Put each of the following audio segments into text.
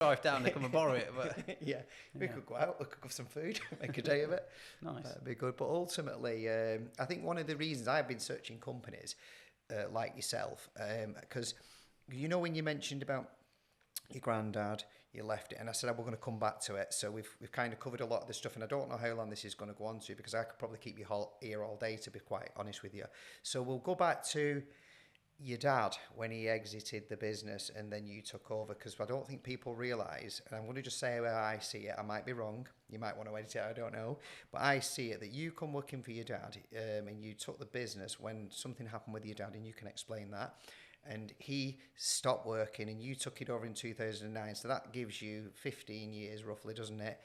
drive down to come and borrow it. But yeah, we could go out, cook up some food, make a day of it. Nice. That'd be good. But ultimately, I think one of the reasons I've been searching companies like yourself, because when you mentioned about your granddad, you left it, and I said, we're going to come back to it. So we've kind of covered a lot of this stuff, and I don't know how long this is going to go on to, because I could probably keep you here all day, to be quite honest with you. So we'll go back to your dad when he exited the business and then you took over, because I don't think people realise, and I'm going to just say how I see it, I might be wrong, you might want to edit it, I don't know, but I see it that you come working for your dad, and you took the business when something happened with your dad, and you can explain that, and he stopped working and you took it over in 2009, so that gives you 15 years roughly, doesn't it?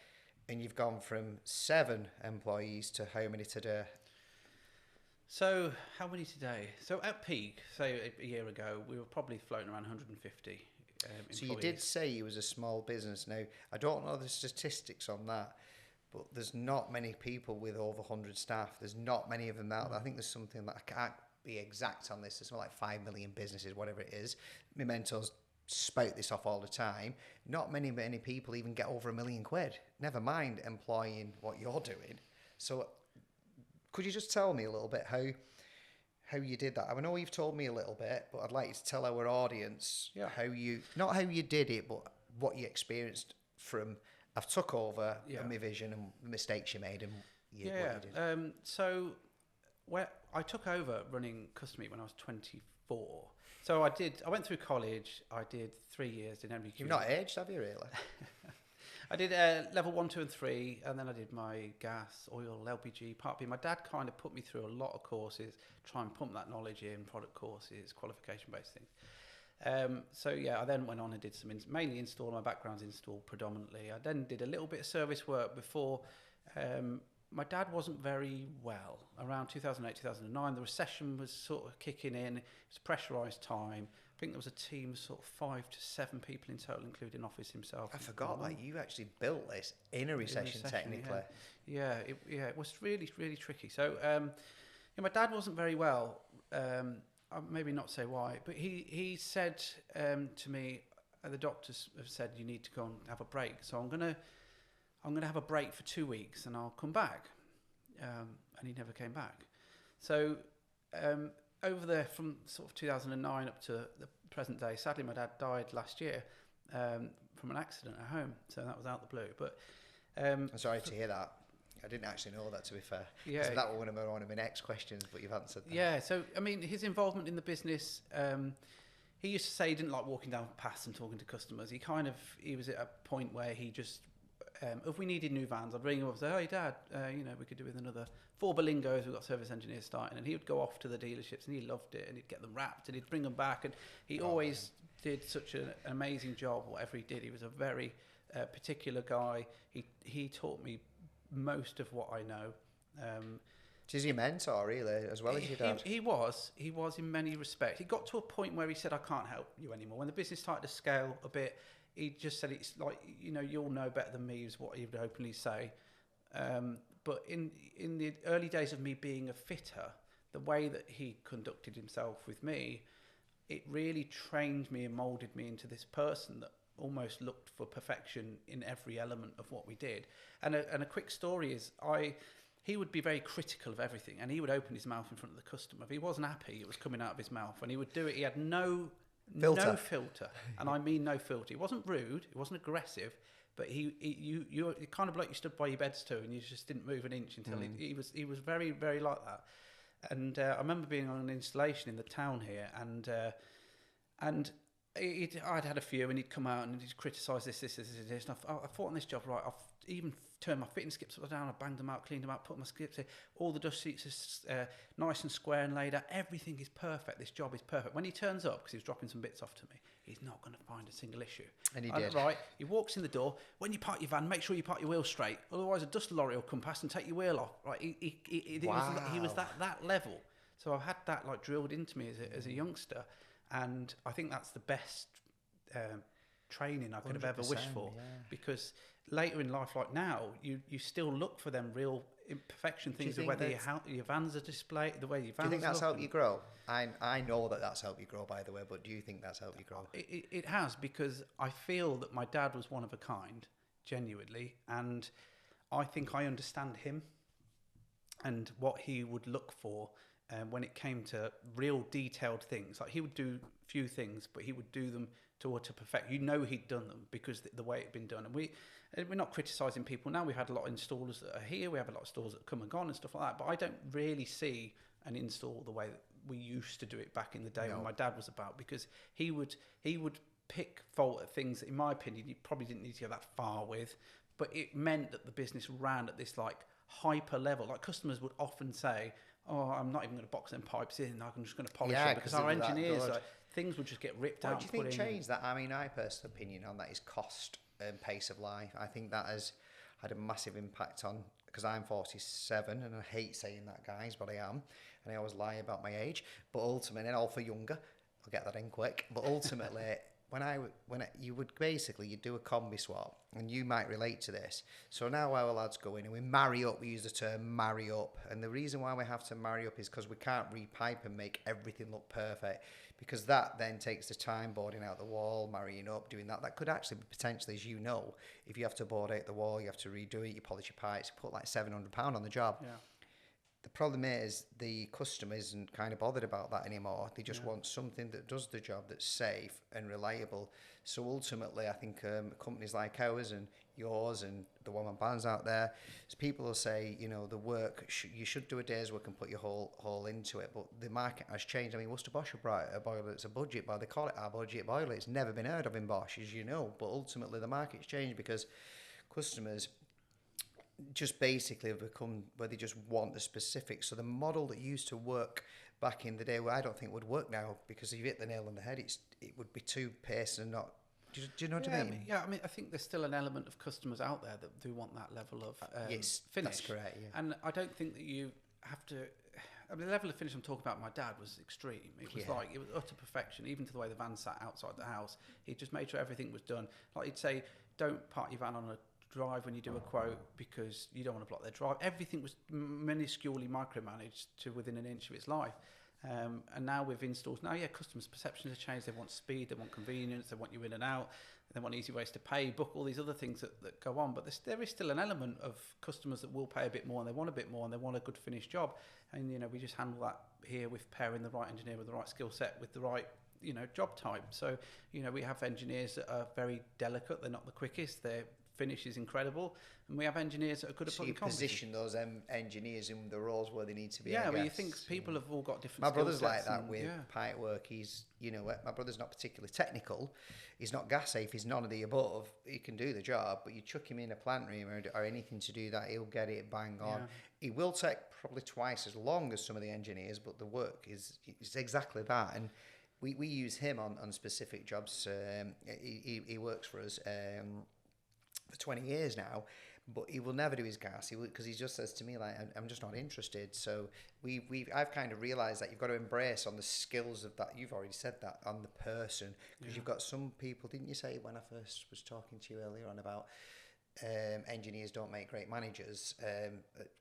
And you've gone from 7 employees to how many today? So how many today? So at peak, say a year ago, we were probably floating around 150 employees. So you did say you was a small business. Now, I don't know the statistics on that, but there's not many people with over 100 staff. There's not many of them out there. I think there's something that I can't be exact on this. There's something like 5 million businesses, whatever it is. My mentors spout this off all the time. Not many people even get over £1 million. Never mind employing what you're doing. So could you just tell me a little bit how you did that? I know you've told me a little bit, but I'd like you to tell our audience not how you did it, but what you experienced from I've took over my vision and the mistakes you made and what you did. So I took over running Custom Meat when I was 24. So I went through college. I did 3 years in MBQ. You've not aged, have you, really? I did level 1, 2 and 3, and then I did my gas, oil, LPG, Part B. My dad kind of put me through a lot of courses, try and pump that knowledge in, product courses, qualification-based things. I then went on and did some mainly install. My background's install predominantly. I then did a little bit of service work before. My dad wasn't very well. Around 2008, 2009, the recession was sort of kicking in. It was a pressurised time. I think there was a team of sort of 5 to 7 people in total, including office himself. I forgot that you actually built this in a recession technically. Yeah, it was really, really tricky. So, my dad wasn't very well. I'll maybe not say why, but he said to me, the doctors have said you need to go and have a break. So I'm gonna have a break for 2 weeks and I'll come back. And he never came back. So over there from sort of 2009 up to the present day, sadly my dad died last year from an accident at home. So that was out the blue. But I'm sorry to hear that. I didn't actually know that, to be fair. Yeah. So that was one of my next questions, but you've answered that. Yeah, so, I mean, his involvement in the business, he used to say he didn't like walking down paths and talking to customers. He was at a point where he just, if we needed new vans, I'd ring him up and say, hey, Dad, we could do with another 4 Berlingos. We've got service engineers starting. And he would go off to the dealerships and he loved it and he'd get them wrapped and he'd bring them back. And he always did such an amazing job, whatever he did. He was a very particular guy. He taught me most of what I know. He's your mentor, really, as well as your dad. He was in many respects. He got to a point where he said, I can't help you anymore. When the business started to scale a bit, he just said, it's like, you'll know better than me, is what he would openly say. But in the early days of me being a fitter, the way that he conducted himself with me, it really trained me and moulded me into this person that almost looked for perfection in every element of what we did. And a quick story is, he would be very critical of everything, and he would open his mouth in front of the customer. If he wasn't happy, it was coming out of his mouth, and he would do it. He had no filter, and I mean no filter. He wasn't rude, he wasn't aggressive, but you kind of like you stood by your bedstool and you just didn't move an inch until he was very, very like that. And I remember being on an installation in the town here, and I'd had a few, and he'd come out and he'd criticise this. And I thought on this job, right, I've even turned my fitting skips upside down, I banged them out, cleaned them out, put my skips in. All the dust seats are nice and square and laid out. Everything is perfect. This job is perfect. When he turns up, because he was dropping some bits off to me, he's not going to find a single issue. And he did. Right, he walks in the door. When you park your van, make sure you park your wheel straight. Otherwise, a dust lorry will come past and take your wheel off. Right, he was that level. So I've had that like drilled into me as a youngster. And I think that's the best training I could have ever wished for. Yeah. Because later in life, like now, you still look for them real imperfection things, whether your vans are displayed, the way your vans. Do you think that's look helped you grow? I know that's helped you grow, by the way, but do you think that's helped you grow? It has, because I feel that my dad was one of a kind, genuinely, and I think I understand him and what he would look for when it came to real detailed things. Like, he would do few things, but he would do them to perfect. You know he'd done them because the way it'd been done. And we're not criticising people now. We've had a lot of installers that are here. We have a lot of stores that come and gone and stuff like that. But I don't really see an install the way that we used to do it back in the day when my dad was about, because he would pick fault at things that, in my opinion, you probably didn't need to go that far with. But it meant that the business ran at this like hyper level. Like, customers would often say, "Oh, I'm not even going to box them pipes in. I'm just going to polish them," because our engineers, things would just get ripped out. What do you think changed that? I mean, my personal opinion on that is cost and pace of life. I think that has had a massive impact on, because I'm 47 and I hate saying that, guys, but I am, and I always lie about my age. But ultimately, and all for younger, I'll get that in quick. But ultimately, you'd do a combi swap, and you might relate to this. So now our lads go in and we marry up. We use the term marry up, and the reason why we have to marry up is because we can't repipe and make everything look perfect, because that then takes the time boarding out the wall, marrying up, doing that. That could actually be potentially, as you know, if you have to board out the wall, you have to redo it, you polish your pipes, you put like £700 on the job. Yeah. The problem is the customer isn't kind of bothered about that anymore. They just want something that does the job, that's safe and reliable. So ultimately, I think companies like ours and yours and the one-man bands out there, so people will say, you know, the work, you should do a day's work and put your whole into it. But the market has changed. I mean, Worcester Bosch a boiler, it's a budget boiler. They call it our budget boiler. It's never been heard of in Bosch, as you know. But ultimately, the market's changed because customers just basically have become where they just want the specifics. So the model that used to work back in the day, I don't think would work now, because if you hit the nail on the head, it would be too paced and not. Do you know what I mean? I mean, I think there's still an element of customers out there that do want that level of yes, finish. That's correct. Yeah. And I don't think that you have to. I mean, the level of finish I'm talking about, my dad, was extreme. It was like, it was utter perfection, even to the way the van sat outside the house. He just made sure everything was done. Like, he'd say, don't park your van on a drive when you do a quote, because you don't want to block their drive. Everything was minusculely micromanaged to within an inch of its life. And now with installs, customers' perceptions have changed. They want speed, they want convenience, they want you in and out, they want easy ways to pay, book, all these other things that go on. But there is still an element of customers that will pay a bit more, and they want a bit more, and they want a good finished job. And, you know, we just handle that here with pairing the right engineer with the right skill set with the right, you know, job type. So, you know, we have engineers that are very delicate. They're not the quickest. Their finish is incredible. And we have engineers that are good at putting competency. Position those engineers in the roles where they need to be. Yeah, well, you think people have all got different. My brother's like that and, with pipe work. He's, you know, my brother's not particularly technical. He's not gas safe. He's none of the above. He can do the job, but you chuck him in a plant room or anything to do that, he'll get it bang on. Yeah. He will take probably twice as long as some of the engineers, but the work is exactly that. And we use him on specific jobs. He works for us for 20 years now, but he will never do his gas, because he just says to me, like, I'm just not interested. So I've kind of realised that you've got to embrace on the skills of that. You've already said that, on the person, because you've got some people, didn't you say when I first was talking to you earlier on about engineers don't make great managers,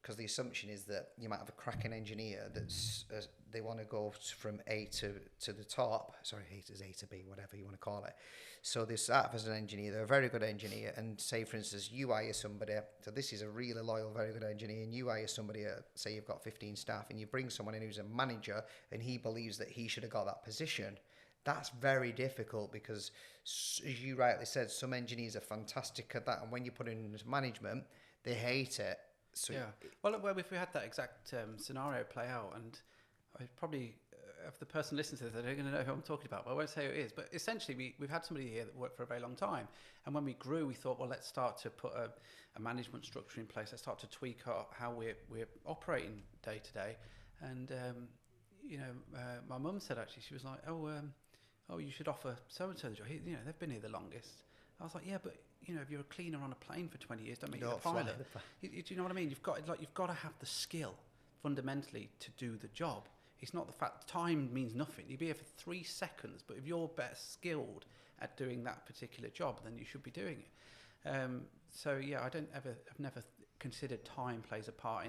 because the assumption is that you might have a cracking engineer that's they want to go from A to the top. Sorry, A to B, whatever you want to call it. So they start off as an engineer, they're a very good engineer, and say, for instance, you hire somebody, so this is a really loyal, very good engineer, and you hire somebody, say you've got 15 staff, and you bring someone in who's a manager, and he believes that he should have got that position. That's very difficult, because, as you rightly said, some engineers are fantastic at that, and when you put it into management, they hate it. So well, if we had that exact scenario play out, and I probably, if the person listens to this, they're going to know who I'm talking about, but I won't say who it is. But essentially, we've had somebody here that worked for a very long time, and when we grew, we thought, well, let's start to put a management structure in place. Let's start to tweak how we're operating day to day. And you know, my mum said, actually, she was like, oh, you should offer so-and-so the job. You know, they've been here the longest. I was like, yeah, but, you know, if you're a cleaner on a plane for 20 years, don't make you a pilot. Do you know what I mean? You've got to have the skill, fundamentally, to do the job. It's not the fact time means nothing. You'd be here for 3 seconds, but if you're better skilled at doing that particular job, then you should be doing it. So yeah, I've never considered time plays a part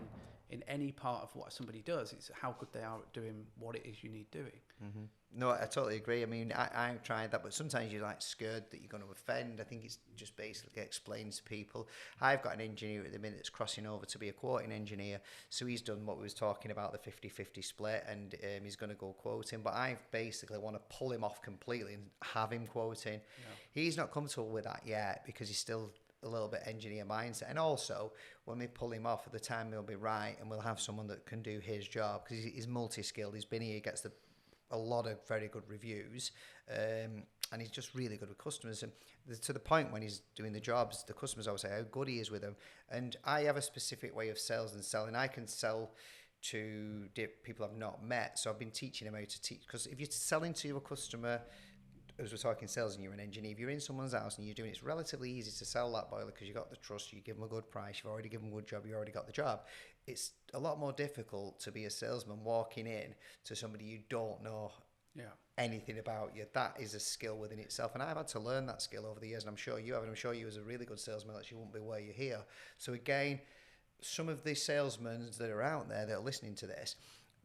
in any part of what somebody does. It's how good they are at doing what it is you need doing. Mm-hmm. No, I totally agree. I mean, I've tried that, but sometimes you're like scared that you're going to offend. I think it's just basically explains to people. I've got an engineer at the minute that's crossing over to be a quoting engineer. So he's done what we was talking about, the 50-50 split, and he's going to go quoting. But I basically want to pull him off completely and have him quoting. Yeah. He's not comfortable with that yet because he's still a little bit engineer mindset. And also, when we pull him off at the time, he'll be right, and we'll have someone that can do his job because he's multi-skilled. He's been here, he gets a lot of very good reviews, and he's just really good with customers, and to the point when he's doing the jobs, the customers always say how good he is with them. And I have a specific way of sales and selling. I can sell to people I've not met, so I've been teaching him how to teach, because if you're selling to a customer, as we're talking sales and you're an engineer, if you're in someone's house and you're doing it, it's relatively easy to sell that boiler because you've got the trust, you give them a good price, you've already given them a good job, you already got the job. It's a lot more difficult to be a salesman walking in to somebody you don't know anything about you. That is a skill within itself, and I've had to learn that skill over the years, and I'm sure you have, and I'm sure you as a really good salesman, else you wouldn't be where you're here. So again, some of the salesmen that are out there that are listening to this,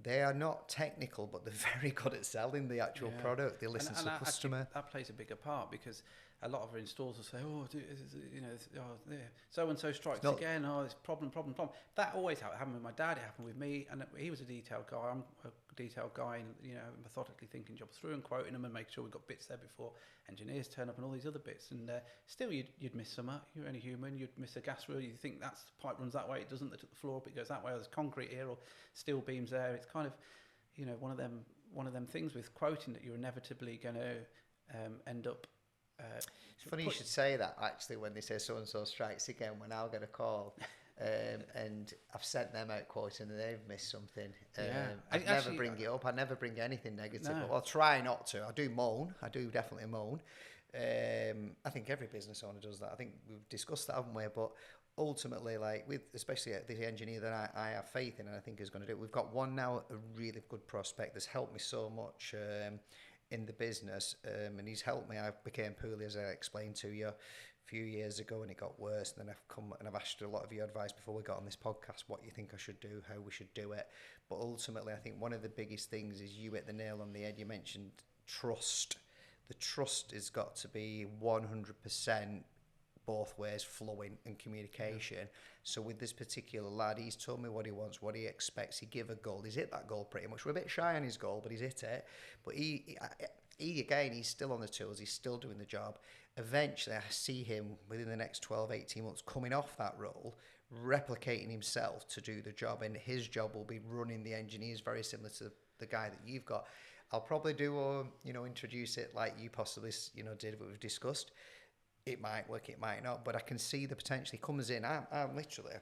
they are not technical, but they're very good at selling the actual product. They listen to the customer. That plays a bigger part, because a lot of our installers will say, so-and-so strikes again. Oh, it's problem. That always happened with my dad. It happened with me, and he was a detailed guy. I'm a detailed guy, and methodically thinking jobs through and quoting them and making sure we've got bits there before engineers turn up and all these other bits. And still, you'd miss some. You're only human. You'd miss a gas reel. You think that's the pipe runs that way. It doesn't. The floor up. It goes that way. Or there's concrete here or steel beams there. It's kind of, one of them things with quoting that you're inevitably going to end up. It's funny you should say that, actually, when they say so-and-so strikes again, when I'll get a call and I've sent them out quoting and they've missed something. I never bring it up. I never bring anything negative. No. I'll try not to. I do moan. I do definitely moan. I think every business owner does that. I think we've discussed that, haven't we? But ultimately, like with especially the engineer that I have faith in and I think is going to do it, we've got one now, a really good prospect that's helped me so much in the business, and he's helped me. I became poorly, as I explained to you, a few years ago, and it got worse. And then I've come and I've asked a lot of your advice before we got on this podcast, what you think I should do, how we should do it. But ultimately, I think one of the biggest things is you hit the nail on the head. You mentioned trust. The trust has got to be 100% both ways, flowing and communication. Yeah. So with this particular lad, he's told me what he wants, what he expects. He give a goal. He's hit that goal pretty much. We're a bit shy on his goal, but he's hit it. But he again, he's still on the tools. He's still doing the job. Eventually, I see him within the next 12, 18 months coming off that role, replicating himself to do the job. And his job will be running the engineers, very similar to the guy that you've got. I'll probably do, introduce it like you possibly, did what we've discussed. It might work, it might not, but I can see the potential. He comes in, I'm literally,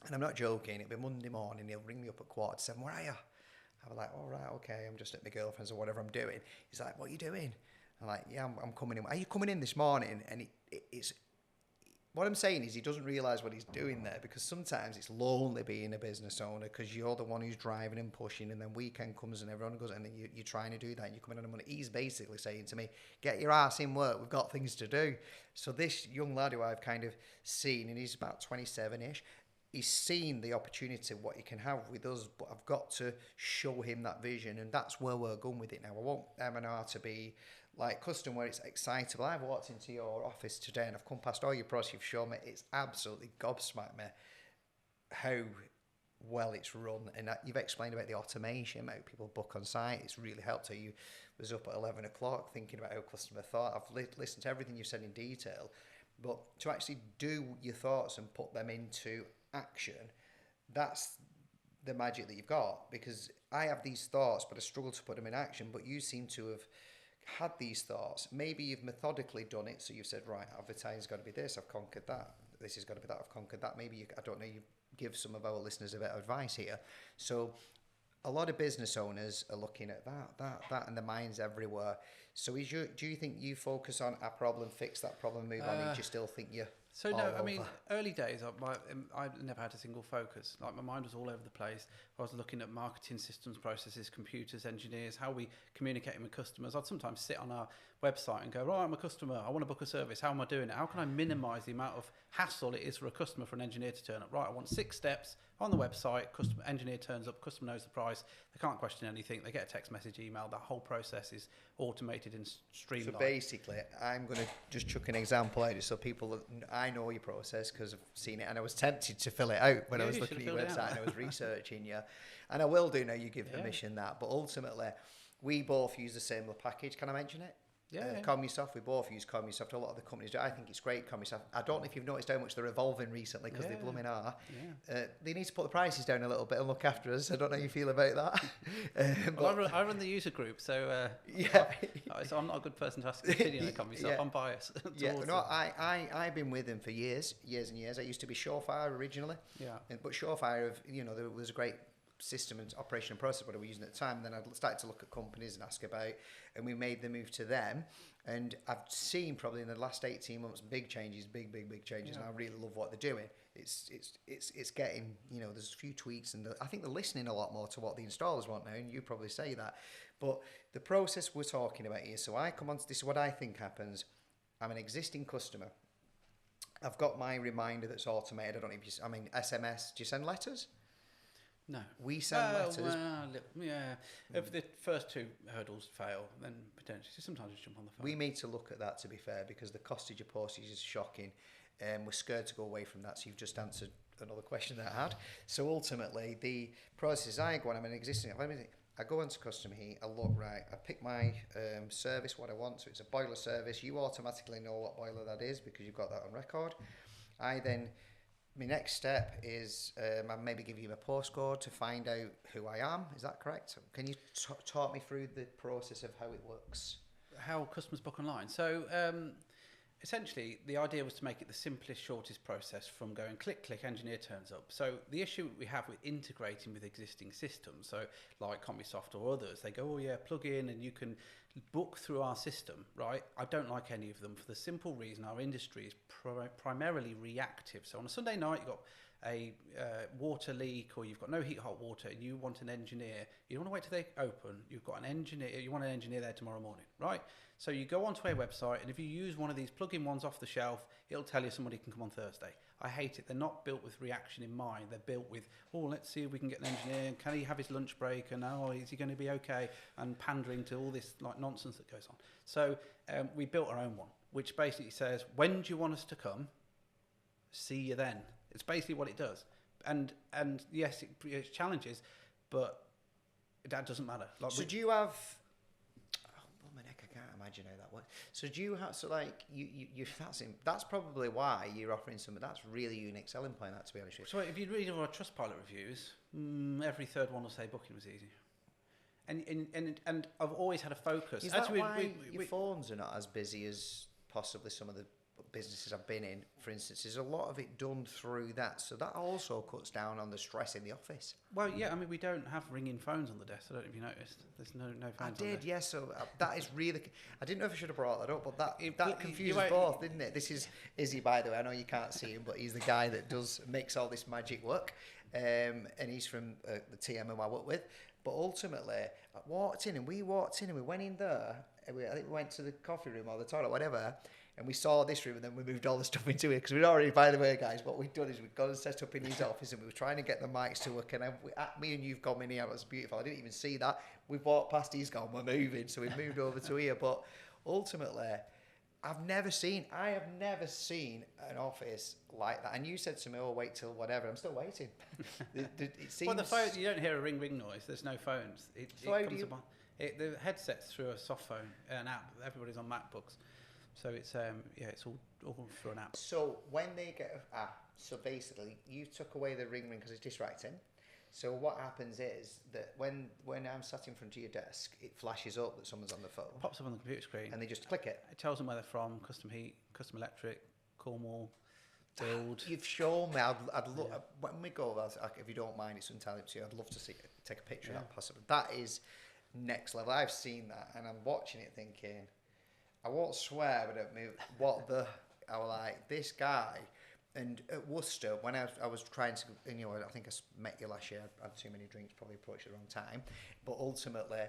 and I'm not joking, it'll be Monday morning, he'll ring me up at 7:15, where are you? I'll be like, all right, okay, I'm just at my girlfriend's or whatever I'm doing. He's like, what are you doing? I'm like, yeah, I'm coming in. Are you coming in this morning? And it's, what I'm saying is he doesn't realise what he's doing there, because sometimes it's lonely being a business owner because you're the one who's driving and pushing, and then weekend comes and everyone goes, and then you're trying to do that and you're coming on the money. He's basically saying to me, get your ass in work, we've got things to do. So this young lad who I've kind of seen, and he's about 27-ish, he's seen the opportunity, what he can have with us, but I've got to show him that vision, and that's where we're going with it now. I want M&R to be like custom, where it's excitable. I've walked into your office today and I've come past all your products you've shown me. It's absolutely gobsmacked me how well it's run, and you've explained about the automation, how people book on site. It's really helped. So you was up at 11 o'clock thinking about how customer thought. I've listened to everything you've said in detail, but to actually do your thoughts and put them into action, that's the magic that you've got. Because I have these thoughts, but I struggle to put them in action. But you seem to have had these thoughts. Maybe you've methodically done it, so you've said, right, advertising's got to be this, I've conquered that. This has got to be that, I've conquered that. Maybe I don't know, you give some of our listeners a bit of advice here. So a lot of business owners are looking at that, and their mind's everywhere. So do you think you focus on a problem, fix that problem, move on? Or do you still think you're So all no, I mean, over? early days, I never had a single focus. Like my mind was all over the place. I was looking at marketing systems, processes, computers, engineers, how we communicating with customers. I'd sometimes sit on our website and go, right, I'm a customer. I want to book a service. How am I doing it? How can I minimise the amount of hassle it is for a customer, for an engineer to turn up? Right, I want 6 steps on the website. Customer engineer turns up. Customer knows the price. They can't question anything. They get a text message, email. That whole process is automated and streamlined. So basically, I'm going to just chuck an example out so people, I know your process because I've seen it, and I was tempted to fill it out when I was looking at your website and I was researching you. And I will do now, you give permission that. But ultimately, we both use the same package. Can I mention it? Yeah. Commusoft, we both use Commusoft. A lot of the companies do. I think it's great, Commusoft. I don't know if you've noticed how much they're evolving recently because they blooming are. Yeah. They need to put the prices down a little bit and look after us. I don't know how you feel about that. Well, I run the user group, so so I'm not a good person to ask an opinion on Commusoft. I'm biased. I've been with them for years and years. I used to be Surefire originally. Yeah. But Surefire, there was a great system and operation and process what I was using at the time, and then I started to look at companies and ask about, and we made the move to them, and I've seen probably in the last 18 months big changes, big changes, and I really love what they're doing. It's getting, there's a few tweaks, and I think they're listening a lot more to what the installers want now, and you probably say that, but the process we're talking about here, so I come on to this is what I think happens. I'm an existing customer. I've got my reminder that's automated. I don't know if SMS, do you send letters? No. We send letters. If the first 2 hurdles fail, then potentially sometimes we jump on the phone. We need to look at that, to be fair, because the costage of postage is shocking. We're scared to go away from that, so you've just answered another question that I had. So ultimately, the process I go on, I'm an existing, I go onto Custom Heat, I look right, I pick my service, what I want, so it's a boiler service. You automatically know what boiler that is because you've got that on record. My next step is I maybe give you a postcode to find out who I am. Is that correct? Can you talk me through the process of how it works? How customers book online. So essentially, the idea was to make it the simplest, shortest process from going click, engineer turns up. So the issue we have with integrating with existing systems, so like Commusoft or others, they go, plug in and you can book through our system, right? I don't like any of them for the simple reason our industry is primarily reactive. So on a Sunday night, you've got a water leak or you've got no heat, hot water, and you want an engineer. You don't want to wait till they open. You've got an engineer. You want an engineer there tomorrow morning, right? So you go onto a website, and if you use one of these plug-in ones off the shelf, it'll tell you somebody can come on Thursday. I hate it. They're not built with reaction in mind. They're built with, let's see if we can get an engineer. Can he have his lunch break? And is he going to be okay? And pandering to all this nonsense that goes on. So we built our own one, which basically says, when do you want us to come? See you then. It's basically what it does. And yes, it creates challenges, but that doesn't matter. So do you have... I can't imagine how that works. So do you have... So like, that's probably why you're offering something. That's really unique selling point, that, to be honest with you. So if you read our Trustpilot reviews, every third one will say booking was easy. And I've always had a focus. Is that why your phones are not as busy as possibly some of the businesses I've been in, for instance? Is a lot of it done through that, so that also cuts down on the stress in the office? Well, yeah, I mean, we don't have ringing phones on the desk. I don't know if you noticed. There's no phones. I did, yes. So that is really. I didn't know if I should have brought that up, but that confuses you both, didn't it? This is Izzy, by the way. I know you can't see him, but he's the guy that makes all this magic work, and he's from the TM who I work with. But ultimately, we went in there. I think we went to the coffee room or the toilet, whatever. And we saw this room, and then we moved all the stuff into it because we'd already, by the way, guys, what we'd done is we'd gone and set up in his office, and we were trying to get the mics to work. And me and you've gone in here. It was beautiful. I didn't even see that. We walked past. He's gone. We're moving, so we moved over to here. But ultimately, I have never seen an office like that. And you said to me, wait till whatever. I'm still waiting. It seems... Well, the phone, you don't hear a ring noise. There's no phones. The headset's through a soft phone, an app. Everybody's on MacBooks. So it's it's all through an app. So when they get so basically you took away the ring because it's distracting. So what happens is that when I'm sat in front of your desk, it flashes up that someone's on the phone. It pops up on the computer screen, and they just click it. It tells them where they're from: Custom Heat, Custom Electric, Cornwall, Build. You've shown me. I'd love when we go. If you don't mind, it's entirely up to you. I'd love to take a picture of that possibly. That is next level. I've seen that, and I'm watching it thinking, I won't swear, but I was like, this guy. And at Worcester, when I was trying to, I think I met you last year. I had too many drinks, probably approached the wrong time. But ultimately,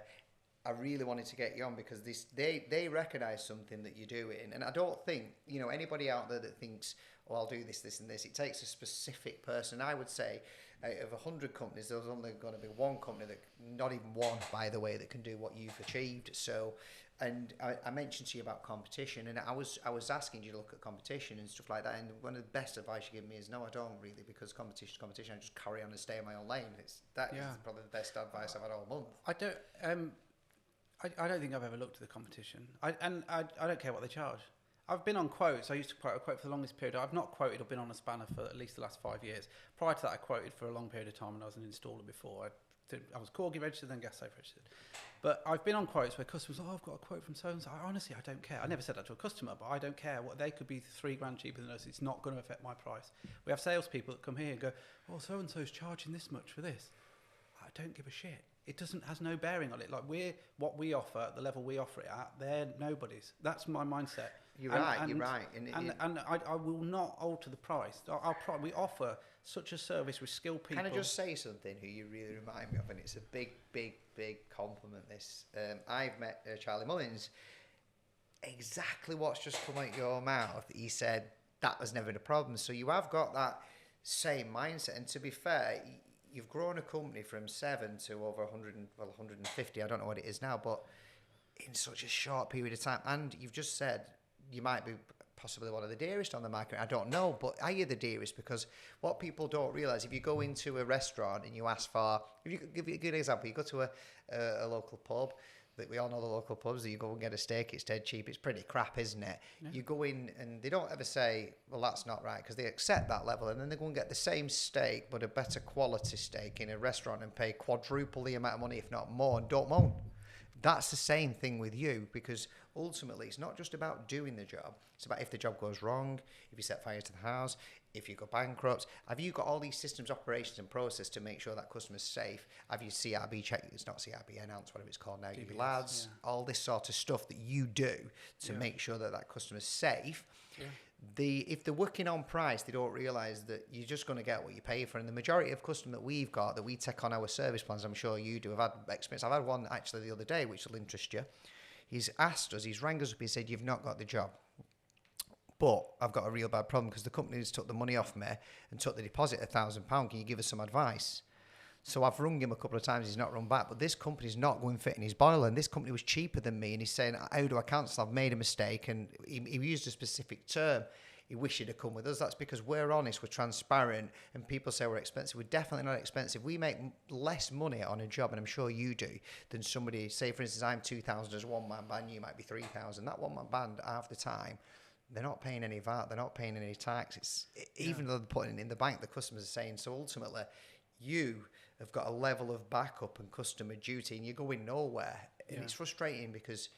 I really wanted to get you on because they recognise something that you're doing. And I don't think, anybody out there that thinks, oh, I'll do this, this and this, it takes a specific person. I would say out of 100 companies, there's only going to be one company that, not even one, by the way, that can do what you've achieved. So, and I mentioned to you about competition, and I was asking you to look at competition and stuff like that. And one of the best advice you give me is, no, I don't really, because competition. I just carry on and stay in my own lane. Is probably the best advice I've had all month. I don't think I've ever looked at the competition. I don't care what they charge. I've been on quotes. I used to quote a quote for the longest period. I've not quoted or been on a spanner for at least the last 5 years. Prior to that, I quoted for a long period of time when I was an installer before. I was Corgi registered, then Gas Safe registered. But I've been on quotes where customers, I've got a quote from so-and-so. Honestly, I don't care. I never said that to a customer, but I don't care. What they could be £3,000 cheaper than us. It's not going to affect my price. We have salespeople that come here and go, oh, so-and-so's charging this much for this. I don't give a shit. It has no bearing on it. Like what we offer at the level we offer it at, they're nobody's. That's my mindset. You're right. And I will not alter the price. We offer such a service with skilled people. Can I just say something who you really remind me of? And it's a big, big, big compliment, this. I've met Charlie Mullins. Exactly what's just come out your mouth. He said that was never the problem. So you have got that same mindset. And to be fair, you've grown a company from 7 to over 150. I don't know what it is now, but in such a short period of time. And you've just said you might be possibly one of the dearest on the market. I don't know, but are you the dearest? Because what people don't realise, if you go into a restaurant and you ask for, if you could give you a good example, you go to a local pub, that we all know the local pubs, that you go and get a steak, it's dead cheap, it's pretty crap, isn't it? Yeah. You go in and they don't ever say, well, that's not right, because they accept that level, and then they go and get the same steak, but a better quality steak in a restaurant and pay quadruple the amount of money, if not more, and don't moan. That's the same thing with you, because ultimately it's not just about doing the job. It's about if the job goes wrong, if you set fire to the house, if you go bankrupt. Have you got all these systems, operations and process to make sure that customer's safe? Have you CRB checked? It's not CRB announced, whatever it's called now. DBS, you lads, all this sort of stuff that you do to make sure that that customer's safe. Yeah. If they're working on price, they don't realise that you're just going to get what you pay for. And the majority of customers that we've got, that we take on our service plans, I'm sure you do, have had experience. I've had one actually the other day, which will interest you. He's asked us, he's rang us up, he said, you've not got the job. But I've got a real bad problem because the company's took the money off me and took the deposit, £1,000. Can you give us some advice? So I've rung him a couple of times, he's not rung back, but this company's not going fit in his boiler, and this company was cheaper than me, and he's saying, how do I cancel? I've made a mistake, and he used a specific term. He wished he'd have come with us. That's because we're honest, we're transparent, and people say we're expensive. We're definitely not expensive. We make less money on a job, and I'm sure you do, than somebody, say for instance, I'm 2,000 as a one-man band, you might be 3,000. That one-man band, half the time, they're not paying any VAT, they're not paying any tax. Even though they're putting it in the bank, the customers are saying, so ultimately, you have got a level of backup and customer duty, and you're going nowhere. And it's frustrating because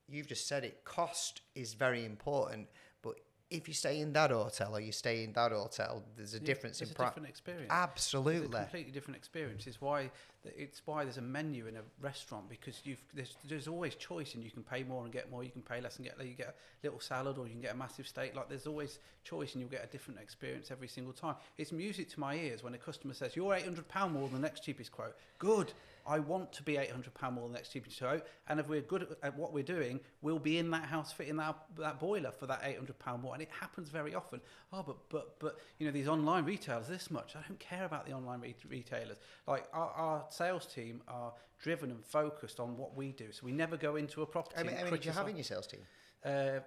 you've just said it, cost is very important, but if you stay in that hotel or you stay in that hotel, there's a difference in price. It's a different experience. Absolutely. It's a completely different experience. It's why there's a menu in a restaurant, because there's always choice, and you can pay more and get more, you can pay less and you get a little salad, or you can get a massive steak. Like, there's always choice, and you'll get a different experience every single time. It's music to my ears when a customer says, you're £800 more than the next cheapest quote. Good. I want to be £800 more than the next cheapest quote, and if we're good at what we're doing, we'll be in that house fitting that boiler for that £800 more. And it happens very often. Oh, but these online retailers, this much. I don't care about the online retailers. Like, our sales team are driven and focused on what we do. So we never go into a property. How many do you have in your sales team?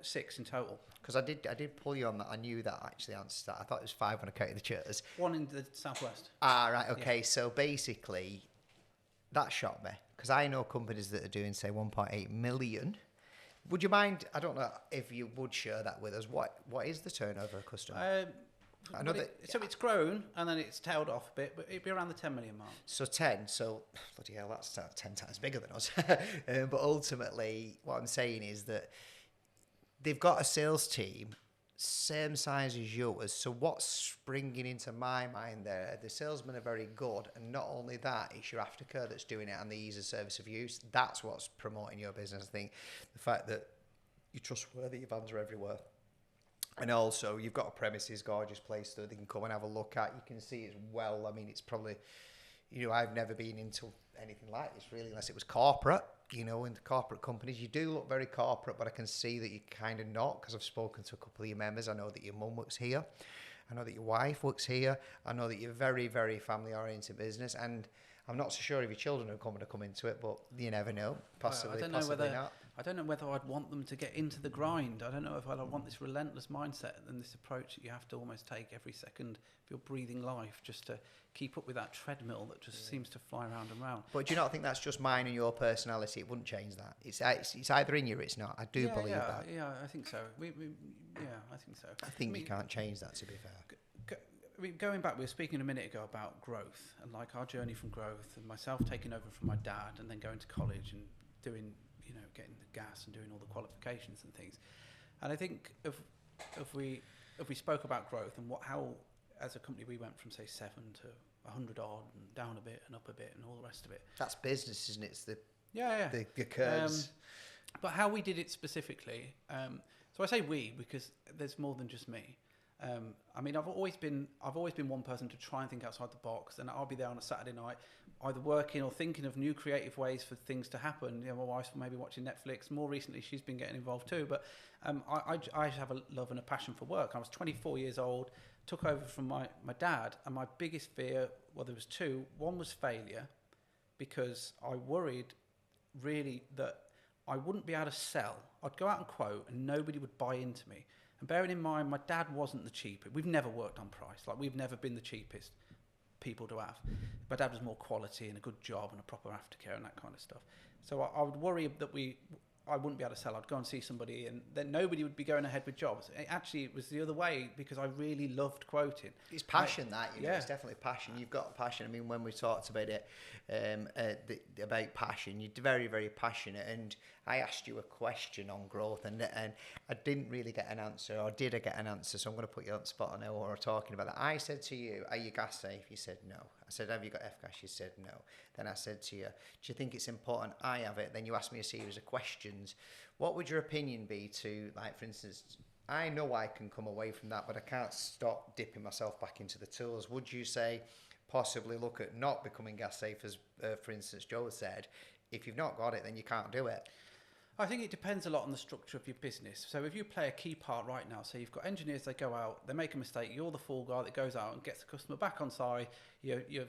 6 in total. Because I did pull you on that. I knew that actually answers that. I thought it was 5 when I counted the chairs. 1 in the southwest. Ah, right. Okay. Yeah. So basically, that shocked me, because I know companies that are doing, say, 1.8 million. Would you mind? I don't know if you would share that with us. What is the turnover of customer? I know so it's grown and then it's tailed off a bit, but it'd be around the 10 million mark. So 10. So bloody hell, that's 10 times bigger than us. But ultimately, what I'm saying is that they've got a sales team same size as yours. So what's springing into my mind there? The salesmen are very good, and not only that, it's your aftercare that's doing it and the ease of service of use. That's what's promoting your business. I think the fact that you're trustworthy, your vans are everywhere. And also, you've got a premises, gorgeous place that they can come and have a look at. You can see it's well. I mean, it's probably, I've never been into anything like this really, unless it was corporate. In the corporate companies, you do look very corporate, but I can see that you're kind of not, because I've spoken to a couple of your members. I know that your mum works here. I know that your wife works here. I know that you're very, very family-oriented business, and I'm not so sure if your children are going to come into it, but you never know. Possibly, possibly not. I don't know whether I'd want them to get into the grind. I don't know if I'd want this relentless mindset and this approach that you have to almost take every second of your breathing life just to keep up with that treadmill that just seems to fly round and round. But do you not think that's just mine and your personality? It wouldn't change that. It's either in you or it's not. I do believe that. Yeah, I think so. I think so. I think you can't change that, to be fair. Going back, we were speaking a minute ago about growth and like our journey from growth, and myself taking over from my dad and then going to college and doing, getting the gas and doing all the qualifications and things. And I think if we spoke about growth and how as a company we went from say 7 to 100 odd and down a bit and up a bit and all the rest of it. That's business, isn't it? It's the curves. But how we did it specifically. So I say we because there's more than just me. I mean, I've always been one person to try and think outside the box, and I'll be there on a Saturday night, either working or thinking of new creative ways for things to happen. My wife's maybe watching Netflix. More recently, she's been getting involved too. But I have a love and a passion for work. I was 24 years old, took over from my dad, and my biggest fear, well, there was two. One was failure, because I worried really that I wouldn't be able to sell. I'd go out and quote, and nobody would buy into me. And bearing in mind, my dad wasn't the cheapest. We've never worked on price. Like, we've never been the cheapest people to have. My dad was more quality and a good job and a proper aftercare and that kind of stuff. So I would worry that I wouldn't be able to sell. I'd go and see somebody and then nobody would be going ahead with jobs. It was the other way, because I really loved quoting. It's passion, it's definitely passion. You've got passion. I mean, when we talked about it, about passion, you're very, very passionate. And I asked you a question on growth, and I didn't really get an answer, or did I get an answer? So I'm going to put you on the spot on now while we're talking about that. I said to you, are you gas safe? You said no. I said, have you got F-gas? You said no. Then I said to you, do you think it's important I have it? Then you asked me a series of questions. What would your opinion be to, like, for instance, I know I can come away from that, but I can't stop dipping myself back into the tools. Would you say possibly look at not becoming gas safe, as, for instance, Joe said? If you've not got it, then you can't do it. I think it depends a lot on the structure of your business. So if you play a key part right now, so you've got engineers, they go out, they make a mistake, you're the fall guy that goes out and gets the customer back on side, you're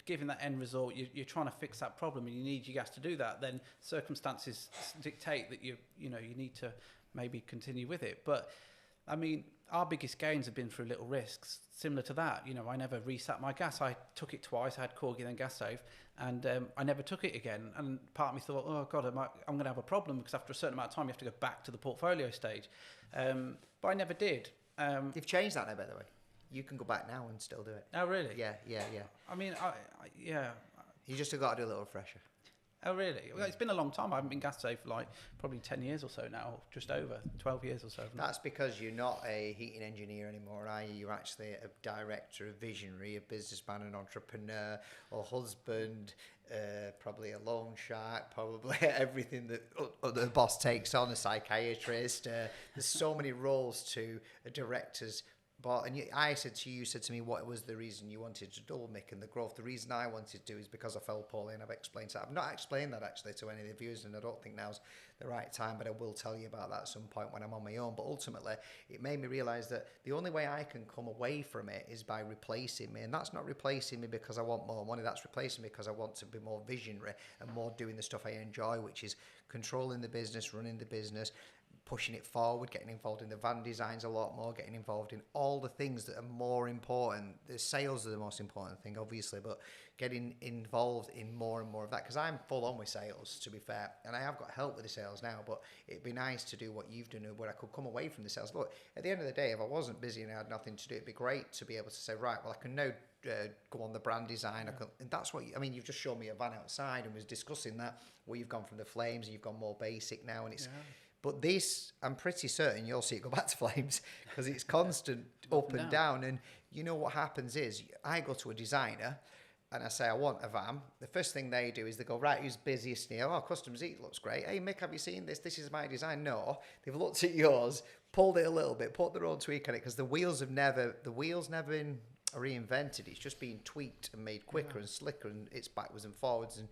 giving that end result, you're trying to fix that problem and you need your gas to do that, then circumstances dictate that you need to maybe continue with it. But I mean, our biggest gains have been through little risks similar to that. I never resat my gas. I took it twice. I had Corgi, then Gas Safe, and I never took it again. And part of me thought, oh God, I'm going to have a problem, because after a certain amount of time, you have to go back to the portfolio stage. But I never did. They've changed that now, by the way. You can go back now and still do it. Oh, really? Yeah. I mean, You just got to do a little refresher. Oh, really? Well, it's been a long time. I haven't been gas safe for like probably 10 years or so now, just over 12 years or so. That's because you're not a heating engineer anymore, are you? You're actually a director, a visionary, a businessman, an entrepreneur, a husband, probably a loan shark, probably everything that the boss takes on, a psychiatrist. There's so many roles to a director's. But I said to you, you said to me, what was the reason you wanted to double Mick and the growth? The reason I wanted to is because I fell poorly, and I've explained that. I've not explained that actually to any of the viewers, and I don't think now's the right time, but I will tell you about that at some point when I'm on my own. But ultimately, it made me realise that the only way I can come away from it is by replacing me. And that's not replacing me because I want more money. That's replacing me because I want to be more visionary and more doing the stuff I enjoy, which is controlling the business, running the business, pushing it forward, getting involved in the van designs a lot more, getting involved in all the things that are more important. The sales are the most important thing, obviously, but getting involved in more and more of that, because I'm full on with sales, to be fair, and I have got help with the sales now, but it'd be nice to do what you've done, where I could come away from the sales. Look, at the end of the day, if I wasn't busy and I had nothing to do, it'd be great to be able to say, right, well, I can now go on the brand design. Yeah. And that's what, you've just shown me a van outside and was discussing that, where you've gone from the flames and you've gone more basic now, and it's... Yeah. But this, I'm pretty certain you'll see it go back to flames because it's constant up and down. And you know what happens is I go to a designer and I say, I want a van. The first thing they do is they go, right, who's busiest here? Oh, Customs Eat looks great. Hey, Mick, have you seen this? This is my design. No, they've looked at yours, pulled it a little bit, put their own tweak on it because the wheels never been reinvented. It's just been tweaked and made quicker and slicker, and it's backwards and forwards. And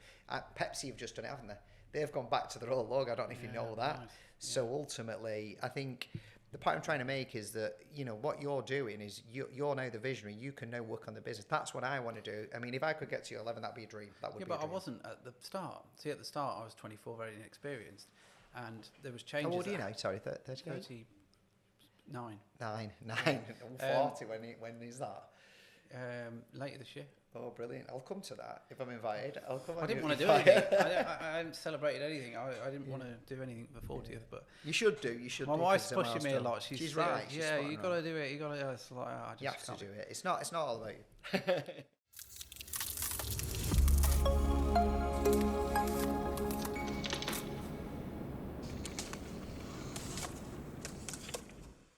Pepsi have just done it, haven't they? They've gone back to their old logo. I don't know if you know that. Nice. So ultimately, I think the point I'm trying to make is that, you know, what you're doing is you're now the visionary. You can now work on the business. That's what I want to do. I mean, if I could get to your 11, that'd be a dream. That would be a dream. But I wasn't at the start. See, at the start, I was 24, very inexperienced. And there was changes. How old are you now? Sorry, 38? 39. 9. I'm 40. When is that? Later this year. Oh, brilliant. I'll come to that. If I'm invited, I'll come. I didn't want to do anything. I hadn't celebrated anything. I didn't want to do anything for 40th, but... You should do. You should My wife's pushing me a lot. She's right. Yeah, you got to do it. You got to... It's like, I just you have to do it. It's not all about you.